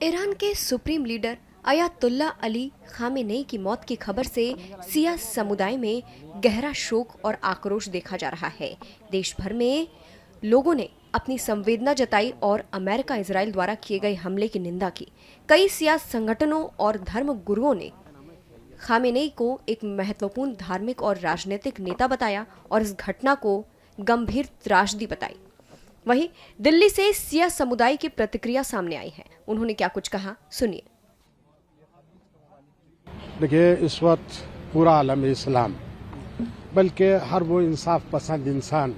Iran के supreme leader Ayatollah Ali Khamenei की मौत की खबर से सिया समुदाय में गहरा शोक और आक्रोश देखा जा रहा है। देश भर में लोगों ने अपनी संवेदना जताई और अमेरिका इजराइल द्वारा किए गए हमले की निंदा की। कई सिया संगठनों और धर्म गुरुओं ने खामेनेई को एक महत्वपूर्ण धार्मिक और राजनीतिक नेता बताया और इस घटना को गंभीर त्रासदी बताई। वहीं दिल्ली से सिया समुदाय की प्रतिक्रिया सामने आई है। उन्होंने क्या कुछ कहा, सुनिए। देखिए, इस वक्त पूरा आलम इस्लाम बल्कि हर वो इंसाफ पसंद इंसान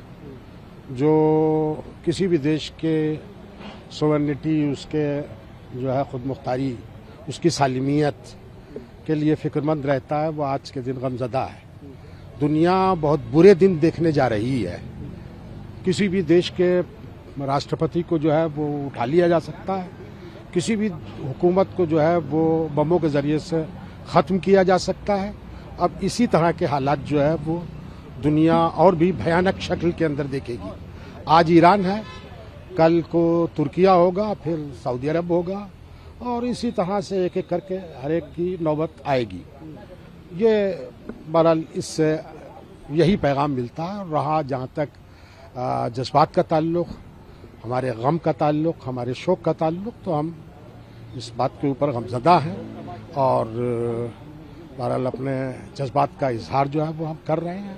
जो किसी भी देश के सोवरेनिटी, उसके जो है खुद मुख्तारी, उसकी सालिमियत के लिए फिक्रमंद रहता है, वो आज के दिन गमज़दा है। दुनिया बहुत बुरे दिन देखने जा रही है। किसी भी देश के राष्ट्रपति को जो है वो उठा लिया जा सकता है, किसी भी हुकूमत को जो है वो बमों के जरिए से ख़त्म किया जा सकता है। अब इसी तरह के हालात जो है वो दुनिया और भी भयानक शक्ल के अंदर देखेगी। आज ईरान है, कल को तुर्किया होगा, फिर सऊदी अरब होगा और इसी तरह से एक एक करके हर एक की नौबत आएगी। ये बहरहाल इससे यही पैगाम मिलता है। रहा जहाँ तक जज्बात का ताल्लुक़, हमारे गम का ताल्लुक़, हमारे शोक का ताल्लुक़, तो हम इस बात के ऊपर गमज़दा हैं और बहरहाल अपने जज्बात का इजहार जो है वो हम कर रहे हैं।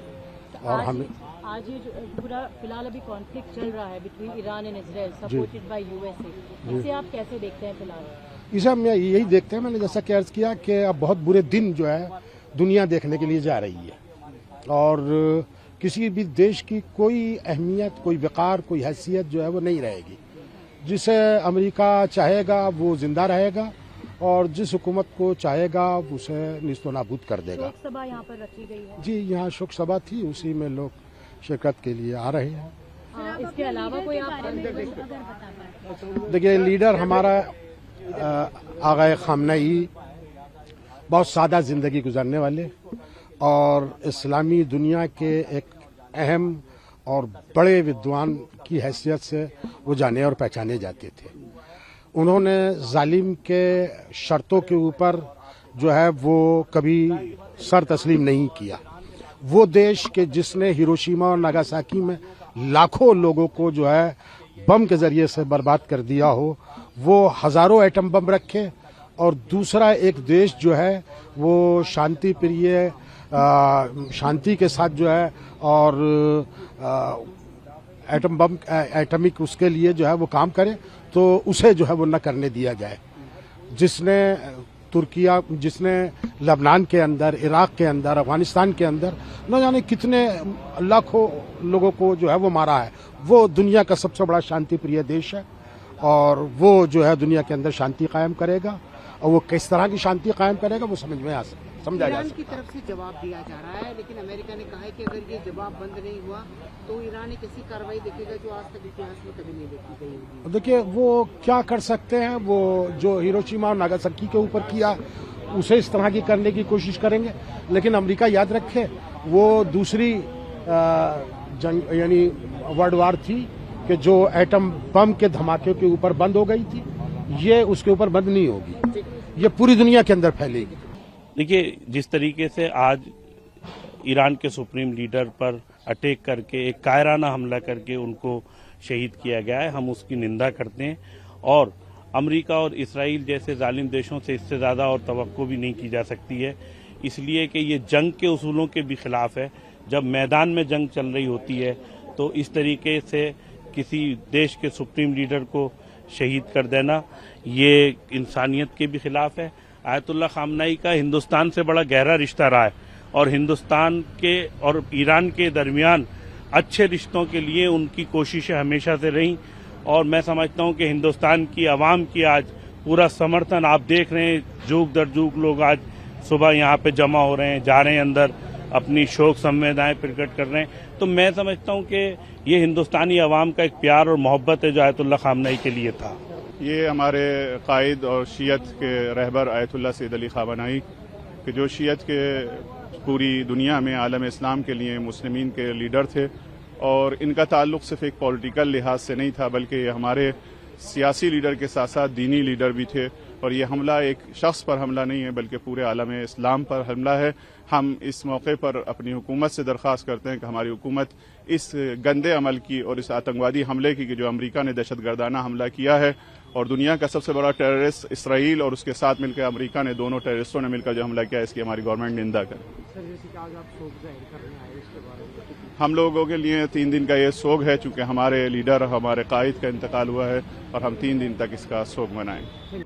और हम आज ये जो पूरा फिलहाल अभी कॉन्फ्लिक्ट चल रहा है between Iran and Israel supported by USA, इसे आप कैसे देखते हैं फिलहाल? इसे हम यही देखते हैं, मैंने जैसा कि अर्ज किया कि अब बहुत बुरे दिन जो है दुनिया देखने के लिए जा रही है और किसी भी देश की कोई अहमियत, कोई वक़ार, कोई हैसियत जो है वो नहीं रहेगी। जिसे अमेरिका चाहेगा वो जिंदा रहेगा और जिस हुकूमत को चाहेगा उसे निस्तो नाबूद कर देगा। शोक सभा यहाँ पर रखी गई है। जी, यहाँ शोक सभा थी, उसी में लोग शिरकत के लिए आ रहे हैं। इसके अलावा कोई आप देखिए, लीडर हमारा आगा खामनेई बहुत सादा जिंदगी गुजारने वाले और इस्लामी दुनिया के एक अहम और बड़े विद्वान की हैसियत से वो जाने और पहचाने जाते थे। उन्होंने जालिम के शर्तों के ऊपर जो है वो कभी सर तस्लीम नहीं किया। वो देश के जिसने हिरोशिमा और नागासाकी में लाखों लोगों को जो है बम के जरिए से बर्बाद कर दिया हो, वो हजारों एटम बम रखे और दूसरा एक देश जो है वो शांति प्रिय, शांति के साथ जो है और एटम बम, एटमिक उसके लिए जो है वो काम करे, तो उसे जो है वो न करने दिया जाए। जिसने तुर्किया, जिसने लबनान के अंदर, इराक के अंदर, अफगानिस्तान के अंदर न जाने कितने लाखों लोगों को जो है वो मारा है, वो दुनिया का सबसे बड़ा शांति प्रिय देश है और वो जो है दुनिया के अंदर शांति कायम करेगा। और वो किस तरह की शांति कायम करेगा वो समझ में आ सकता, समझा जा सकता। ईरान की तरफ से जवाब दिया जा रहा है, लेकिन अमेरिका ने कहा है कि अगर ये जवाब बंद नहीं हुआ तो ईरान एक ऐसी कार्रवाई देखेगा जो आज तक इतिहास में कभी नहीं देखी गई होगी। देखिए, वो क्या कर सकते हैं, वो जो हिरोशिमा और नागासाकी के ऊपर किया उसे इस तरह की करने की कोशिश करेंगे। लेकिन अमेरिका याद रखे, वो दूसरी जंग यानी वर्ल्ड वार थी कि जो एटम बम के धमाके के ऊपर बंद हो गई थी, ये उसके ऊपर बंद नहीं होगी, ये पूरी दुनिया के अंदर फैलेगी। देखिए, जिस तरीके से आज ईरान के सुप्रीम लीडर पर अटैक करके, एक कायराना हमला करके उनको शहीद किया गया है, हम उसकी निंदा करते हैं और अमेरिका और इसराइल जैसे जालिम देशों से इससे ज़्यादा और तवक्को भी नहीं की जा सकती है, इसलिए कि ये जंग के उसूलों के भी खिलाफ है। जब मैदान में जंग चल रही होती है तो इस तरीके से किसी देश के सुप्रीम लीडर को शहीद कर देना ये इंसानियत के भी खिलाफ है। आयतुल्ला खामनेई का हिंदुस्तान से बड़ा गहरा रिश्ता रहा है और हिंदुस्तान के और ईरान के दरमियान अच्छे रिश्तों के लिए उनकी कोशिशें हमेशा से रहीं और मैं समझता हूं कि हिंदुस्तान की आवाम की आज पूरा समर्थन आप देख रहे हैं। जुग दर जुग लोग आज सुबह यहाँ पे जमा हो रहे हैं, जा रहे हैं अंदर, अपनी शोक संवेदनाएं प्रकट कर रहे हैं। तो मैं समझता हूं कि ये हिंदुस्तानी आवाम का एक प्यार और मोहब्बत है जो आयतुल्ला खामनेई के लिए था। ये हमारे कायद और शियत के रहबर आयतुल्ला सैयद अली खामनेई कि जो शियत के पूरी दुनिया में आलम इस्लाम के लिए मुस्लिमीन के लीडर थे और इनका ताल्लुक़ सिर्फ एक पॉलिटिकल लिहाज से नहीं था, बल्कि हमारे सियासी लीडर के साथ साथ दीनी लीडर भी थे और ये हमला एक शख्स पर हमला नहीं है बल्कि पूरे आलम इस्लाम पर हमला है। हम इस मौके पर अपनी हुकूमत से दरख्वास्त करते हैं कि हमारी हुकूमत इस गंदे अमल की और इस आतंकवादी हमले की जो अमेरिका ने दहशतगर्दाना हमला किया है और दुनिया का सबसे बड़ा टेररिस्ट इसराइल और उसके साथ मिलकर अमेरिका ने, दोनों टेररिस्टों ने मिलकर जो हमला किया, इसकी हमारी गवर्नमेंट निंदा करे। हम लोगों के लिए 3 दिन का ये सोग है, चूँकि हमारे लीडर, हमारे कायद का इंतकाल हुआ है और हम 3 दिन तक इसका सोग मनाएंगे।